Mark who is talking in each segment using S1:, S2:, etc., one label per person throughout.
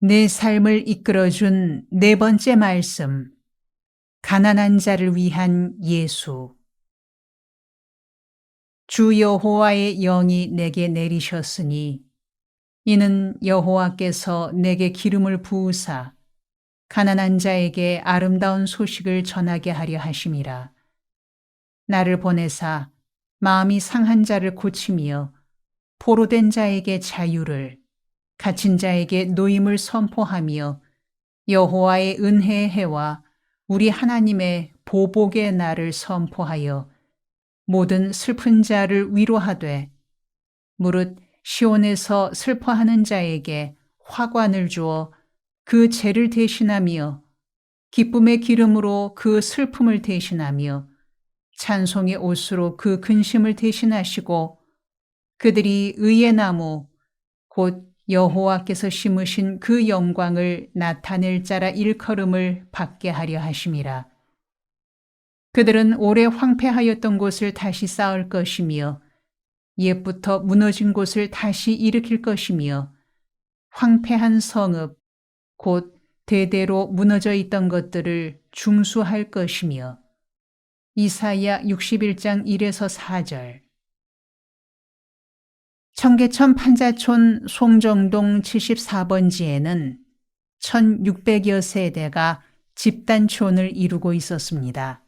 S1: 내 삶을 이끌어준 네 번째 말씀, 가난한 자를 위한 예수. 주 여호와의 영이 내게 내리셨으니 이는 여호와께서 내게 기름을 부으사 가난한 자에게 아름다운 소식을 전하게 하려 하심이라. 나를 보내사 마음이 상한 자를 고치며 포로된 자에게 자유를, 갇힌 자에게 노임을 선포하며 여호와의 은혜의 해와 우리 하나님의 보복의 날을 선포하여 모든 슬픈 자를 위로하되 무릇 시온에서 슬퍼하는 자에게 화관을 주어 그 죄를 대신하며 기쁨의 기름으로 그 슬픔을 대신하며 찬송의 옷으로 그 근심을 대신하시고 그들이 의의 나무 곧 여호와께서 심으신 그 영광을 나타낼 자라 일컬음을 받게 하려 하심이라. 그들은 오래 황폐하였던 곳을 다시 쌓을 것이며 옛부터 무너진 곳을 다시 일으킬 것이며 황폐한 성읍 곧 대대로 무너져 있던 것들을 중수할 것이며. 이사야 61장 1에서 4절. 청계천 판자촌 송정동 74번지에는 1600여 세대가 집단촌을 이루고 있었습니다.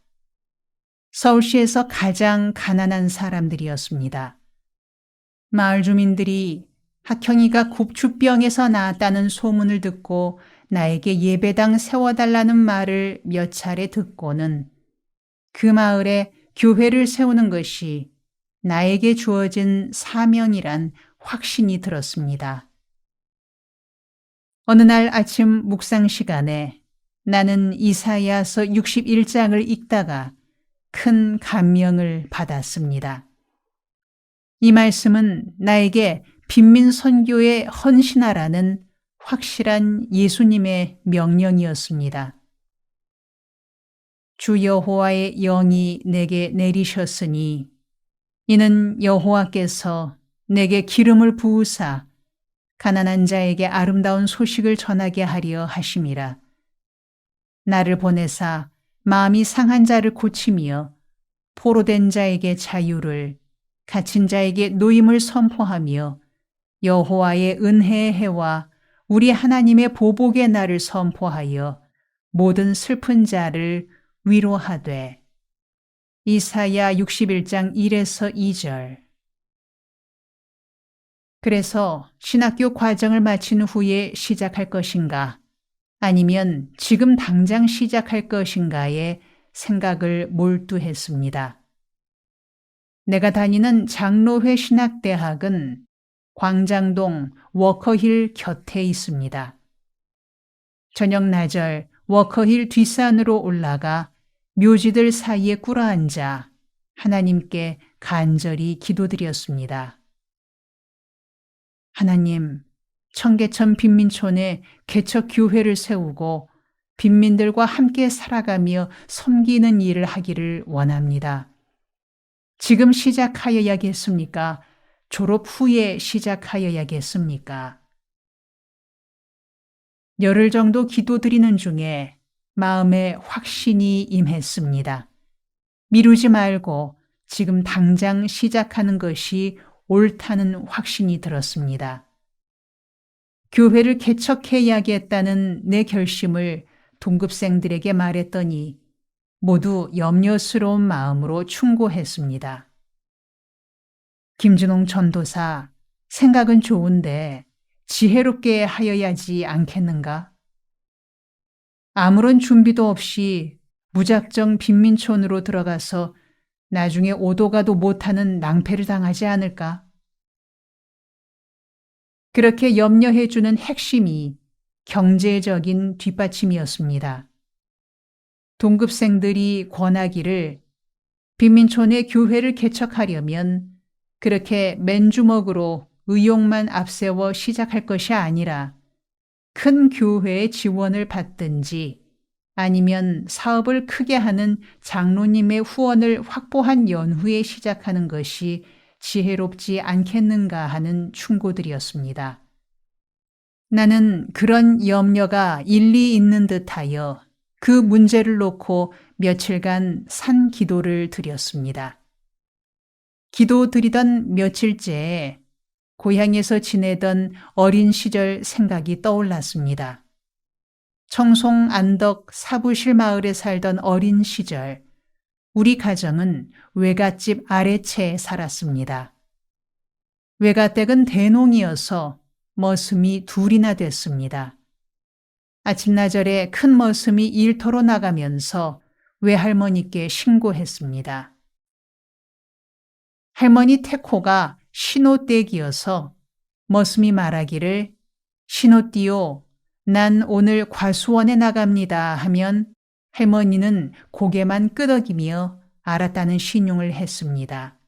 S1: 서울시에서 가장 가난한 사람들이었습니다. 마을 주민들이 학형이가 굽추병에서 나았다는 소문을 듣고 나에게 예배당 세워달라는 말을 몇 차례 듣고는 그 마을에 교회를 세우는 것이 나에게 주어진 사명이란 확신이 들었습니다. 어느 날 아침 묵상 시간에 나는 이사야서 61장을 읽다가 큰 감명을 받았습니다. 이 말씀은 나에게 빈민 선교에 헌신하라는 확실한 예수님의 명령이었습니다. 주 여호와의 영이 내게 내리셨으니 이는 여호와께서 내게 기름을 부으사 가난한 자에게 아름다운 소식을 전하게 하려 하심이라. 나를 보내사 마음이 상한 자를 고치며 포로된 자에게 자유를, 갇힌 자에게 노임을 선포하며 여호와의 은혜의 해와 우리 하나님의 보복의 날을 선포하여 모든 슬픈 자를 위로하되. 이사야 61장 1에서 2절. 그래서 신학교 과정을 마친 후에 시작할 것인가 아니면 지금 당장 시작할 것인가에 생각을 몰두했습니다. 내가 다니는 장로회 신학대학은 광장동 워커힐 곁에 있습니다. 저녁 나절 워커힐 뒷산으로 올라가 묘지들 사이에 꿇어앉아 하나님께 간절히 기도드렸습니다. 하나님, 청계천 빈민촌에 개척 교회를 세우고 빈민들과 함께 살아가며 섬기는 일을 하기를 원합니다. 지금 시작하여야겠습니까? 졸업 후에 시작하여야겠습니까? 열흘 정도 기도드리는 중에 마음에 확신이 임했습니다. 미루지 말고 지금 당장 시작하는 것이 옳다는 확신이 들었습니다. 교회를 개척해야겠다는 내 결심을 동급생들에게 말했더니 모두 염려스러운 마음으로 충고했습니다. 김준홍 전도사, 생각은 좋은데 지혜롭게 하여야지 않겠는가? 아무런 준비도 없이 무작정 빈민촌으로 들어가서 나중에 오도 가도 못하는 낭패를 당하지 않을까? 그렇게 염려해주는 핵심이 경제적인 뒷받침이었습니다. 동급생들이 권하기를 빈민촌에 교회를 개척하려면 그렇게 맨주먹으로 의욕만 앞세워 시작할 것이 아니라 큰 교회의 지원을 받든지 아니면 사업을 크게 하는 장로님의 후원을 확보한 연후에 시작하는 것이 지혜롭지 않겠는가 하는 충고들이었습니다. 나는 그런 염려가 일리 있는 듯하여 그 문제를 놓고 며칠간 산 기도를 드렸습니다. 기도 드리던 며칠째에 고향에서 지내던 어린 시절 생각이 떠올랐습니다. 청송 안덕 사부실 마을에 살던 어린 시절, 우리 가정은 외갓집 아래채에 살았습니다. 외가댁은 대농이어서 머슴이 둘이나 됐습니다. 아침나절에 큰 머슴이 일터로 나가면서 외할머니께 신고했습니다. 할머니 태코가 신호댁이어서 머슴이 말하기를 신호띠요, 난 오늘 과수원에 나갑니다 하면 할머니는 고개만 끄덕이며 알았다는 신용을 했습니다.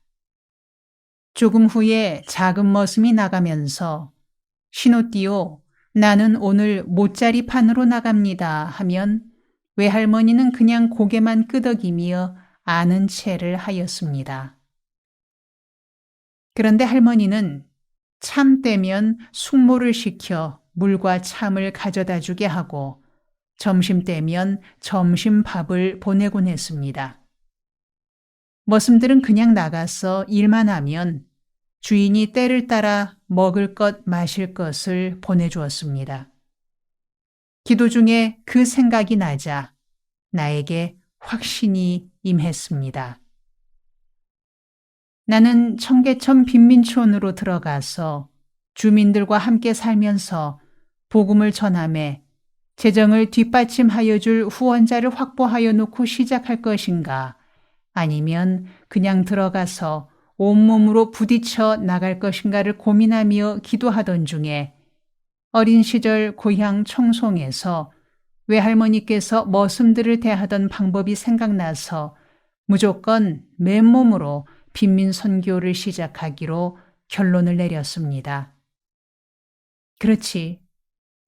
S1: 조금 후에 작은 머슴이 나가면서 신호띠요, 나는 오늘 모짜리 판으로 나갑니다 하면 외할머니는 그냥 고개만 끄덕이며 아는 체를 하였습니다. 그런데 할머니는 참 때면 숙모를 시켜 물과 참을 가져다 주게 하고 점심 때면 점심밥을 보내곤 했습니다. 머슴들은 그냥 나가서 일만 하면 주인이 때를 따라 먹을 것 마실 것을 보내주었습니다. 기도 중에 그 생각이 나자 나에게 확신이 임했습니다. 나는 청계천 빈민촌으로 들어가서 주민들과 함께 살면서 복음을 전하며 재정을 뒷받침하여 줄 후원자를 확보하여 놓고 시작할 것인가, 아니면 그냥 들어가서 온몸으로 부딪혀 나갈 것인가를 고민하며 기도하던 중에 어린 시절 고향 청송에서 외할머니께서 머슴들을 대하던 방법이 생각나서 무조건 맨몸으로 빈민 선교를 시작하기로 결론을 내렸습니다. 그렇지.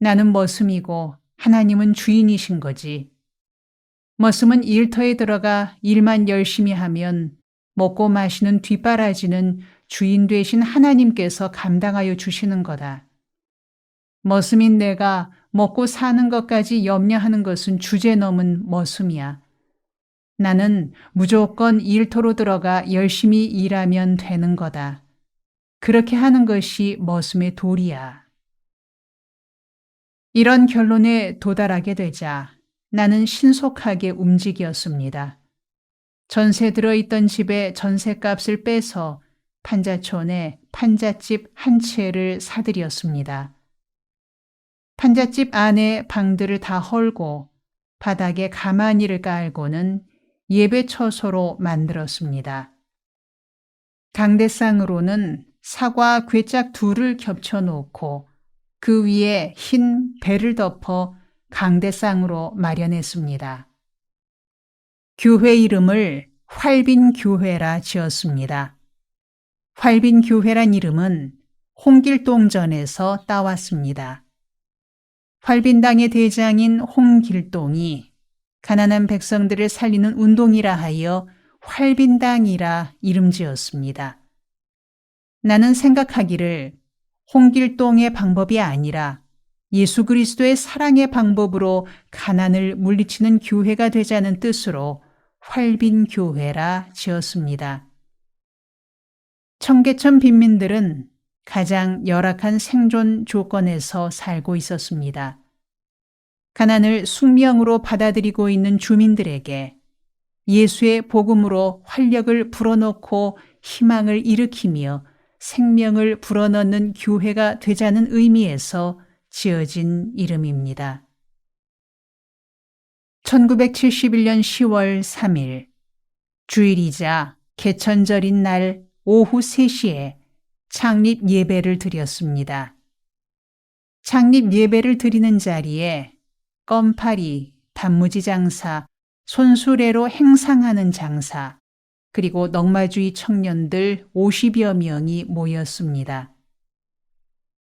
S1: 나는 머슴이고 하나님은 주인이신 거지. 머슴은 일터에 들어가 일만 열심히 하면 먹고 마시는 뒷바라지는 주인 되신 하나님께서 감당하여 주시는 거다. 머슴인 내가 먹고 사는 것까지 염려하는 것은 주제 넘은 머슴이야. 나는 무조건 일터로 들어가 열심히 일하면 되는 거다. 그렇게 하는 것이 머슴의 도리야. 이런 결론에 도달하게 되자 나는 신속하게 움직였습니다. 전세 들어있던 집에 전세값을 빼서 판자촌에 판잣집 한 채를 사들였습니다. 판잣집 안에 방들을 다 헐고 바닥에 가마니를 깔고는 예배 처소로 만들었습니다. 강대상으로는 사과 궤짝 둘을 겹쳐 놓고 그 위에 흰 배를 덮어 강대상으로 마련했습니다. 교회 이름을 활빈교회라 지었습니다. 활빈교회란 이름은 홍길동전에서 따왔습니다. 활빈당의 대장인 홍길동이 가난한 백성들을 살리는 운동이라 하여 활빈당이라 이름 지었습니다. 나는 생각하기를 홍길동의 방법이 아니라 예수 그리스도의 사랑의 방법으로 가난을 물리치는 교회가 되자는 뜻으로 활빈교회라 지었습니다. 청계천 빈민들은 가장 열악한 생존 조건에서 살고 있었습니다. 가난을 숙명으로 받아들이고 있는 주민들에게 예수의 복음으로 활력을 불어넣고 희망을 일으키며 생명을 불어넣는 교회가 되자는 의미에서 지어진 이름입니다. 1971년 10월 3일 주일이자 개천절인 날 오후 3시에 창립 예배를 드렸습니다. 창립 예배를 드리는 자리에 껌파리, 단무지 장사, 손수레로 행상하는 장사, 그리고 넉마주의 청년들 50여 명이 모였습니다.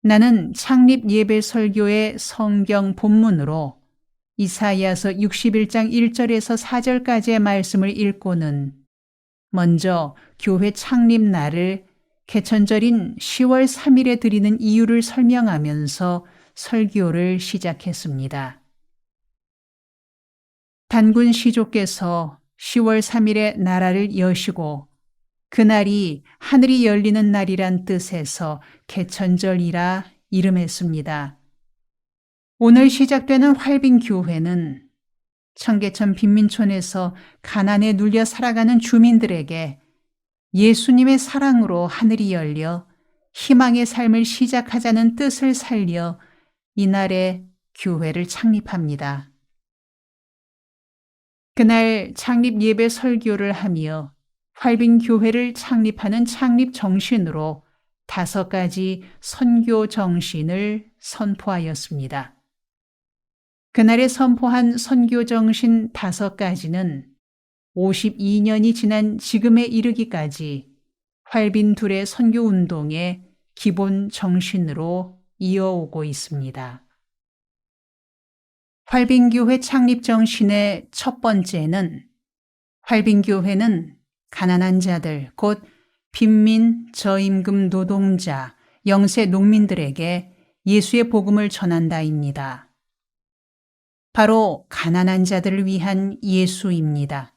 S1: 나는 창립 예배 설교의 성경 본문으로 이사야서 61장 1절에서 4절까지의 말씀을 읽고는 먼저 교회 창립 날을 개천절인 10월 3일에 드리는 이유를 설명하면서 설교를 시작했습니다. 단군 시조께서 10월 3일에 나라를 여시고 그날이 하늘이 열리는 날이란 뜻에서 개천절이라 이름했습니다. 오늘 시작되는 활빈교회는 청계천 빈민촌에서 가난에 눌려 살아가는 주민들에게 예수님의 사랑으로 하늘이 열려 희망의 삶을 시작하자는 뜻을 살려 이날에 교회를 창립합니다. 그날 창립 예배 설교를 하며 활빈교회를 창립하는 창립 정신으로 5가지 선교 정신을 선포하였습니다. 그날에 선포한 선교 정신 5가지는 52년이 지난 지금에 이르기까지 활빈 둘의 선교 운동의 기본 정신으로 이어오고 있습니다. 활빈교회 창립 정신의 첫 번째는 활빈교회는 가난한 자들, 곧 빈민, 저임금 노동자, 영세 농민들에게 예수의 복음을 전한다입니다. 바로 가난한 자들을 위한 예수입니다.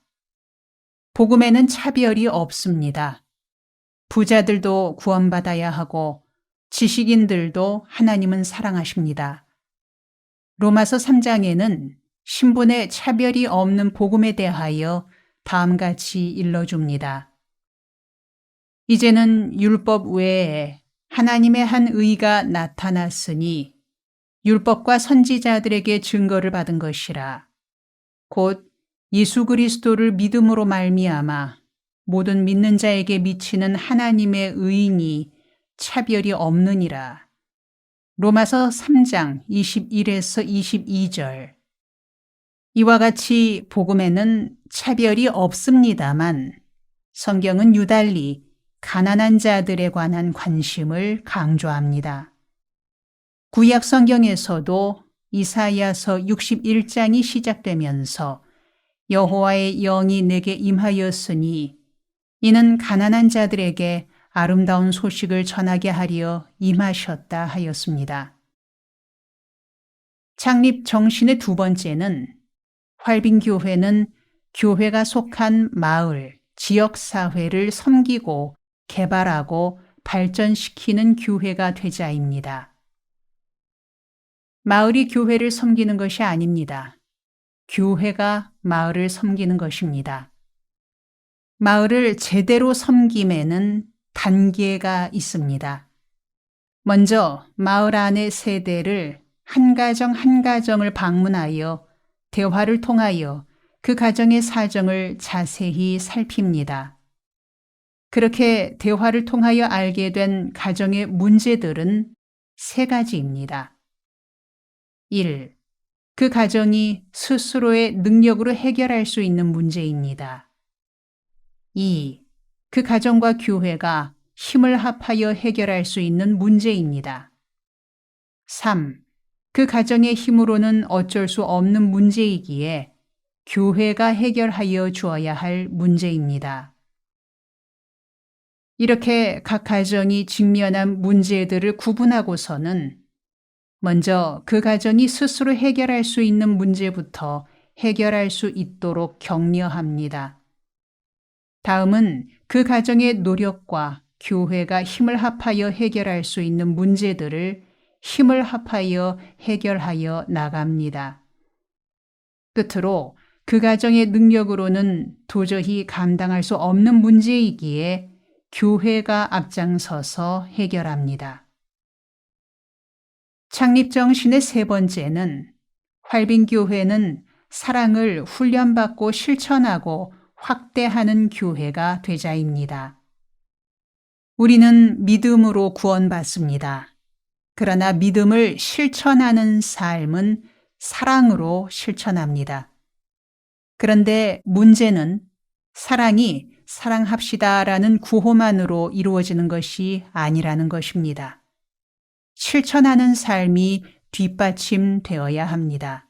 S1: 복음에는 차별이 없습니다. 부자들도 구원받아야 하고 지식인들도 하나님은 사랑하십니다. 로마서 3장에는 신분의 차별이 없는 복음에 대하여 다음같이 일러줍니다. 이제는 율법 외에 하나님의 한 의가 나타났으니 율법과 선지자들에게 증거를 받은 것이라. 곧 예수 그리스도를 믿음으로 말미암아 모든 믿는 자에게 미치는 하나님의 의인이 차별이 없느니라. 로마서 3장 21에서 22절. 이와 같이 복음에는 차별이 없습니다만 성경은 유달리 가난한 자들에 관한 관심을 강조합니다. 구약 성경에서도 이사야서 61장이 시작되면서 여호와의 영이 내게 임하였으니 이는 가난한 자들에게 아름다운 소식을 전하게 하려 임하셨다 하였습니다. 창립 정신의 2번째는 활빈교회는 교회가 속한 마을, 지역사회를 섬기고 개발하고 발전시키는 교회가 되자입니다. 마을이 교회를 섬기는 것이 아닙니다. 교회가 마을을 섬기는 것입니다. 마을을 제대로 섬김에는 단계가 있습니다. 먼저 마을 안의 세대를 한 가정 한 가정을 방문하여 대화를 통하여 그 가정의 사정을 자세히 살핍니다. 그렇게 대화를 통하여 알게 된 가정의 문제들은 3가지입니다. 1. 그 가정이 스스로의 능력으로 해결할 수 있는 문제입니다. 2. 그 가정과 교회가 힘을 합하여 해결할 수 있는 문제입니다. 3. 그 가정의 힘으로는 어쩔 수 없는 문제이기에 교회가 해결하여 주어야 할 문제입니다. 이렇게 각 가정이 직면한 문제들을 구분하고서는 먼저 그 가정이 스스로 해결할 수 있는 문제부터 해결할 수 있도록 격려합니다. 다음은 그 가정의 노력과 교회가 힘을 합하여 해결할 수 있는 문제들을 힘을 합하여 해결하여 나갑니다. 끝으로 그 가정의 능력으로는 도저히 감당할 수 없는 문제이기에 교회가 앞장서서 해결합니다. 창립 정신의 3번째는 활빈교회는 사랑을 훈련받고 실천하고 확대하는 교회가 되자입니다. 우리는 믿음으로 구원받습니다. 그러나 믿음을 실천하는 삶은 사랑으로 실천합니다. 그런데 문제는 사랑이 사랑합시다라는 구호만으로 이루어지는 것이 아니라는 것입니다. 실천하는 삶이 뒷받침되어야 합니다.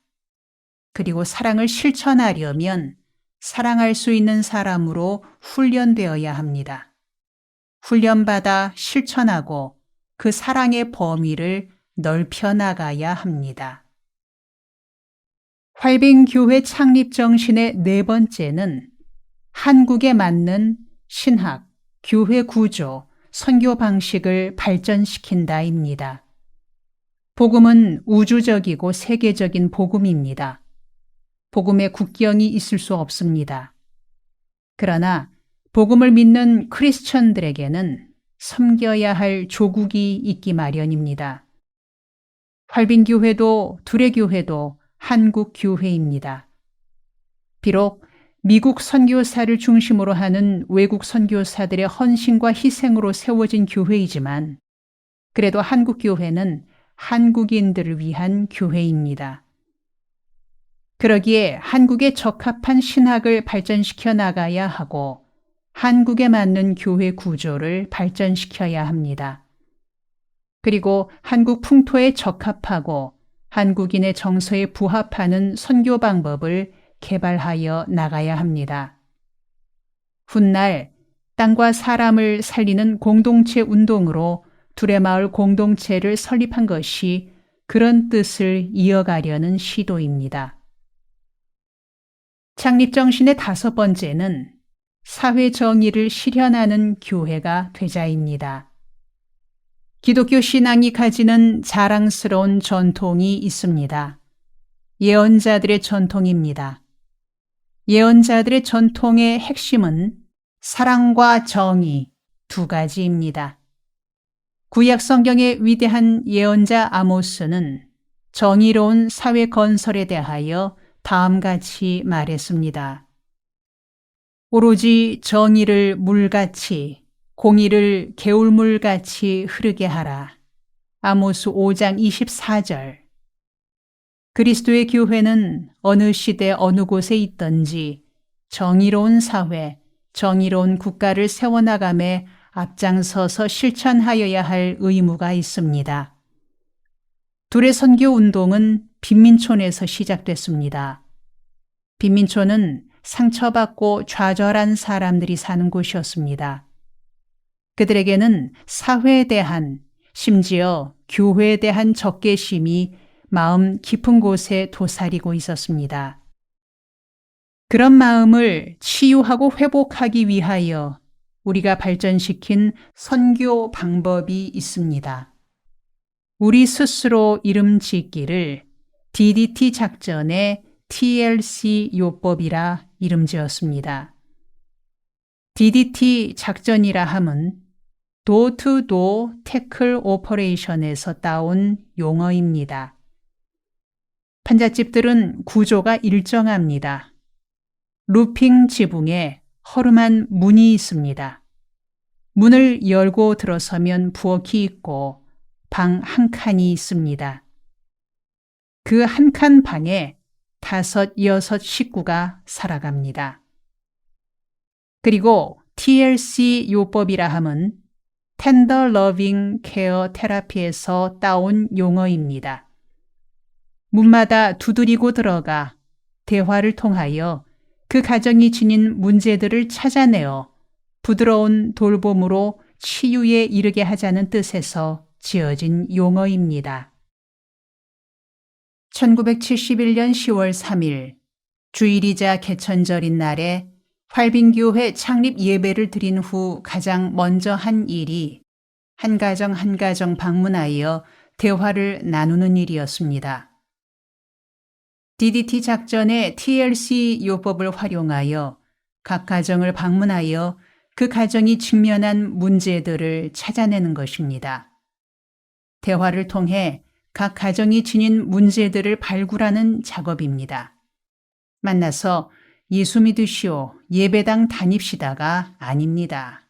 S1: 그리고 사랑을 실천하려면 사랑할 수 있는 사람으로 훈련되어야 합니다. 훈련받아 실천하고 그 사랑의 범위를 넓혀 나가야 합니다. 활빈교회 창립 정신의 네 번째는 한국에 맞는 신학, 교회 구조, 선교 방식을 발전시킨다입니다. 복음은 우주적이고 세계적인 복음입니다. 복음에 국경이 있을 수 없습니다. 그러나 복음을 믿는 크리스천들에게는 섬겨야 할 조국이 있기 마련입니다. 활빈교회도 두레교회도 한국교회입니다. 비록 미국 선교사를 중심으로 하는 외국 선교사들의 헌신과 희생으로 세워진 교회이지만 그래도 한국교회는 한국인들을 위한 교회입니다. 그러기에 한국에 적합한 신학을 발전시켜 나가야 하고 한국에 맞는 교회 구조를 발전시켜야 합니다. 그리고 한국 풍토에 적합하고 한국인의 정서에 부합하는 선교 방법을 개발하여 나가야 합니다. 훗날 땅과 사람을 살리는 공동체 운동으로 두레마을 공동체를 설립한 것이 그런 뜻을 이어가려는 시도입니다. 창립정신의 다섯 번째는 사회 정의를 실현하는 교회가 되자입니다. 기독교 신앙이 가지는 자랑스러운 전통이 있습니다. 예언자들의 전통입니다. 예언자들의 전통의 핵심은 사랑과 정의 두 가지입니다. 구약 성경의 위대한 예언자 아모스는 정의로운 사회 건설에 대하여 다음같이 말했습니다. 오로지 정의를 물같이 공의를 개울물같이 흐르게 하라. 아모스 5장 24절. 그리스도의 교회는 어느 시대 어느 곳에 있든지 정의로운 사회, 정의로운 국가를 세워나감에 앞장서서 실천하여야 할 의무가 있습니다. 둘의 선교 운동은 빈민촌에서 시작됐습니다. 빈민촌은 상처받고 좌절한 사람들이 사는 곳이었습니다. 그들에게는 사회에 대한, 심지어 교회에 대한 적개심이 마음 깊은 곳에 도사리고 있었습니다. 그런 마음을 치유하고 회복하기 위하여 우리가 발전시킨 선교 방법이 있습니다. 우리 스스로 이름 짓기를 DDT 작전의 TLC 요법이라 이름 지었습니다. DDT 작전이라 함은 Door-to-Door Tackle Operation에서 따온 용어입니다. 판잣집들은 구조가 일정합니다. 루핑 지붕에 허름한 문이 있습니다. 문을 열고 들어서면 부엌이 있고 방 한 칸이 있습니다. 그 한 칸 방에 5, 6 식구가 살아갑니다. 그리고 TLC 요법이라 함은 Tender Loving Care 테라피에서 따온 용어입니다. 문마다 두드리고 들어가 대화를 통하여 그 가정이 지닌 문제들을 찾아내어 부드러운 돌봄으로 치유에 이르게 하자는 뜻에서 지어진 용어입니다. 1971년 10월 3일 주일이자 개천절인 날에 활빈교회 창립 예배를 드린 후 가장 먼저 한 일이 한 가정 한 가정 방문하여 대화를 나누는 일이었습니다. DDT 작전의 TLC 요법을 활용하여 각 가정을 방문하여 그 가정이 직면한 문제들을 찾아내는 것입니다. 대화를 통해 각 가정이 지닌 문제들을 발굴하는 작업입니다. 만나서 예수 믿으시오, 예배당 다닙시다가 아닙니다.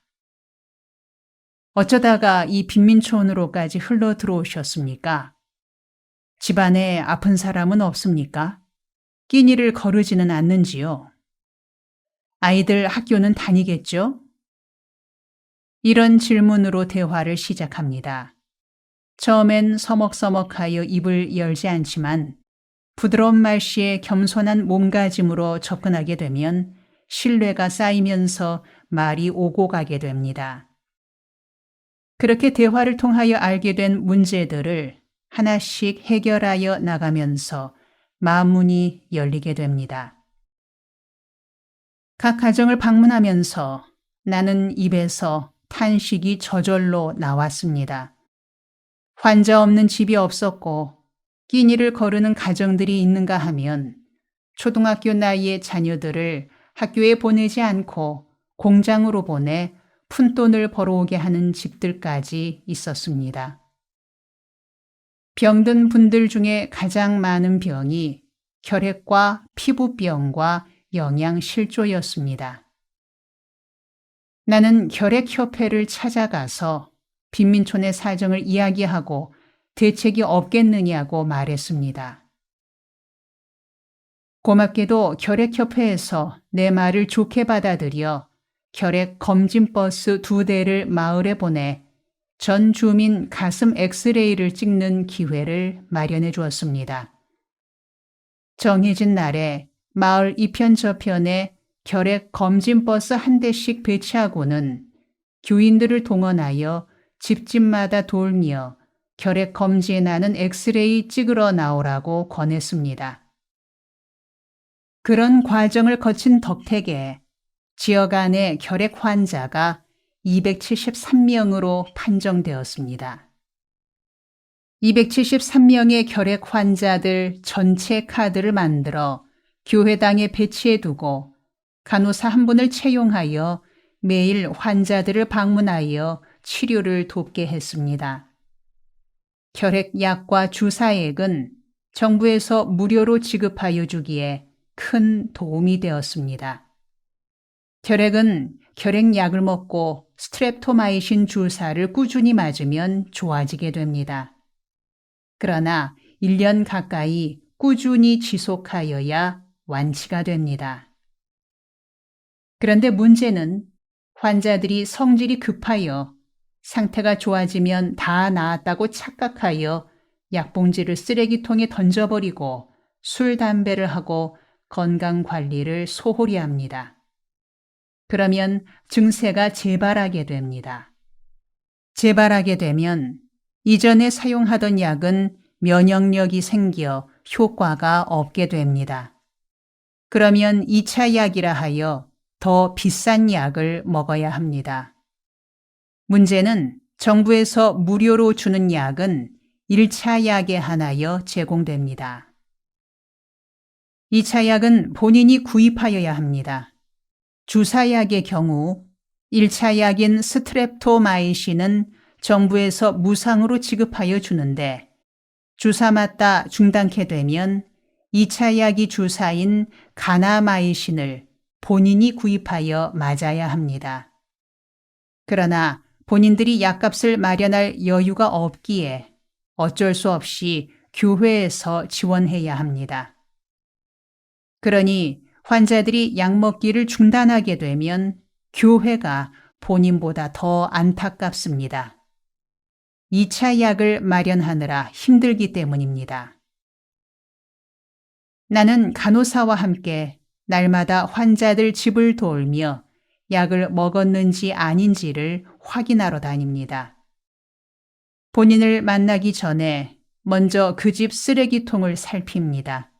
S1: 어쩌다가 이 빈민촌으로까지 흘러 들어오셨습니까? 집안에 아픈 사람은 없습니까? 끼니를 거르지는 않는지요? 아이들 학교는 다니겠죠? 이런 질문으로 대화를 시작합니다. 처음엔 서먹서먹하여 입을 열지 않지만 부드러운 말씨에 겸손한 몸가짐으로 접근하게 되면 신뢰가 쌓이면서 말이 오고 가게 됩니다. 그렇게 대화를 통하여 알게 된 문제들을 하나씩 해결하여 나가면서 마음문이 열리게 됩니다. 각 가정을 방문하면서 나는 입에서 탄식이 저절로 나왔습니다. 환자 없는 집이 없었고 끼니를 거르는 가정들이 있는가 하면 초등학교 나이의 자녀들을 학교에 보내지 않고 공장으로 보내 푼돈을 벌어오게 하는 집들까지 있었습니다. 병든 분들 중에 가장 많은 병이 혈액과 피부병과 영양실조였습니다. 나는 혈액협회를 찾아가서 빈민촌의 사정을 이야기하고 대책이 없겠느냐고 말했습니다. 고맙게도 혈액협회에서 내 말을 좋게 받아들여 혈액 검진버스 2대를 마을에 보내 전 주민 가슴 엑스레이를 찍는 기회를 마련해 주었습니다. 정해진 날에 마을 이편저편에 혈액 검진버스 1대씩 배치하고는 교인들을 동원하여 집집마다 돌며 혈액 검지에 나는 엑스레이 찍으러 나오라고 권했습니다. 그런 과정을 거친 덕택에 지역 안의 혈액 환자가 273명으로 판정되었습니다. 273명의 혈액 환자들 전체 카드를 만들어 교회당에 배치해두고 간호사 한 분을 채용하여 매일 환자들을 방문하여 치료를 돕게 했습니다. 혈액약과 주사액은 정부에서 무료로 지급하여 주기에 큰 도움이 되었습니다. 혈액은 혈액약을 먹고 스트랩토마이신 주사를 꾸준히 맞으면 좋아지게 됩니다. 그러나 1년 가까이 꾸준히 지속하여야 완치가 됩니다. 그런데 문제는 환자들이 성질이 급하여 상태가 좋아지면 다 나았다고 착각하여 약봉지를 쓰레기통에 던져버리고 술, 담배를 하고 건강관리를 소홀히 합니다. 그러면 증세가 재발하게 됩니다. 재발하게 되면 이전에 사용하던 약은 면역력이 생겨 효과가 없게 됩니다. 그러면 2차 약이라 하여 더 비싼 약을 먹어야 합니다. 문제는 정부에서 무료로 주는 약은 1차 약에 한하여 제공됩니다. 2차 약은 본인이 구입하여야 합니다. 주사약의 경우 1차 약인 스트랩토마이신은 정부에서 무상으로 지급하여 주는데 주사 맞다 중단케 되면 2차 약이 주사인 가나마이신을 본인이 구입하여 맞아야 합니다. 그러나 본인들이 약값을 마련할 여유가 없기에 어쩔 수 없이 교회에서 지원해야 합니다. 그러니 환자들이 약 먹기를 중단하게 되면 교회가 본인보다 더 안타깝습니다. 2차 약을 마련하느라 힘들기 때문입니다. 나는 간호사와 함께 날마다 환자들 집을 돌며 약을 먹었는지 아닌지를 확인하러 다닙니다. 본인을 만나기 전에 먼저 그 집 쓰레기통을 살핍니다.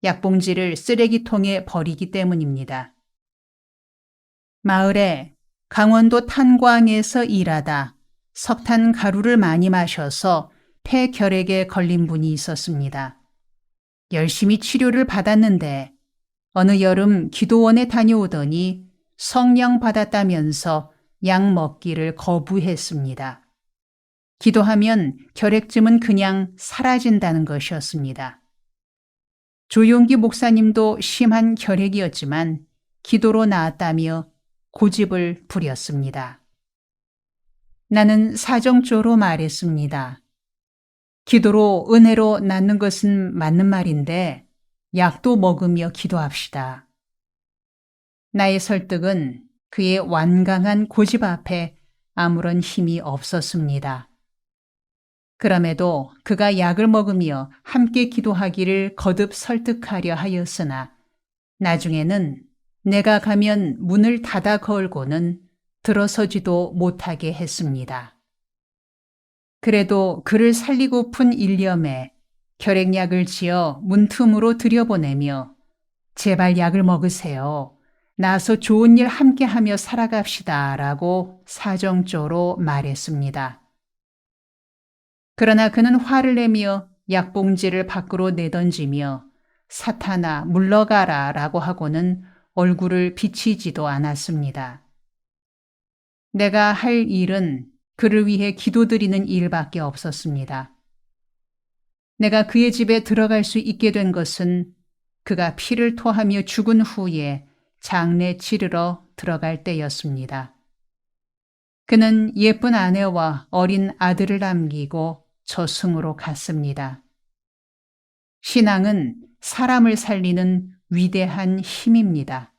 S1: 약봉지를 쓰레기통에 버리기 때문입니다. 마을에 강원도 탄광에서 일하다 석탄 가루를 많이 마셔서 폐결핵에 걸린 분이 있었습니다. 열심히 치료를 받았는데 어느 여름 기도원에 다녀오더니 성령 받았다면서 약 먹기를 거부했습니다. 기도하면 결핵증은 그냥 사라진다는 것이었습니다. 조용기 목사님도 심한 결핵이었지만 기도로 나았다며 고집을 부렸습니다. 나는 사정조로 말했습니다. 기도로 은혜로 낫는 것은 맞는 말인데 약도 먹으며 기도합시다. 나의 설득은 그의 완강한 고집 앞에 아무런 힘이 없었습니다. 그럼에도 그가 약을 먹으며 함께 기도하기를 거듭 설득하려 하였으나 나중에는 내가 가면 문을 닫아 걸고는 들어서지도 못하게 했습니다. 그래도 그를 살리고픈 일념에 결핵약을 지어 문틈으로 들여보내며 제발 약을 먹으세요. 나서 좋은 일 함께하며 살아갑시다 라고 사정조로 말했습니다. 그러나 그는 화를 내며 약봉지를 밖으로 내던지며 사탄아 물러가라 라고 하고는 얼굴을 비치지도 않았습니다. 내가 할 일은 그를 위해 기도드리는 일밖에 없었습니다. 내가 그의 집에 들어갈 수 있게 된 것은 그가 피를 토하며 죽은 후에 장례 치르러 들어갈 때였습니다. 그는 예쁜 아내와 어린 아들을 남기고 저승으로 갔습니다. 신앙은 사람을 살리는 위대한 힘입니다.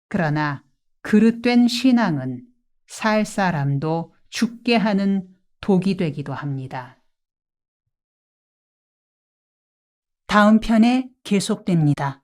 S1: 그러나 그릇된 신앙은 살 사람도 죽게 하는 독이 되기도 합니다. 다음 편에 계속됩니다.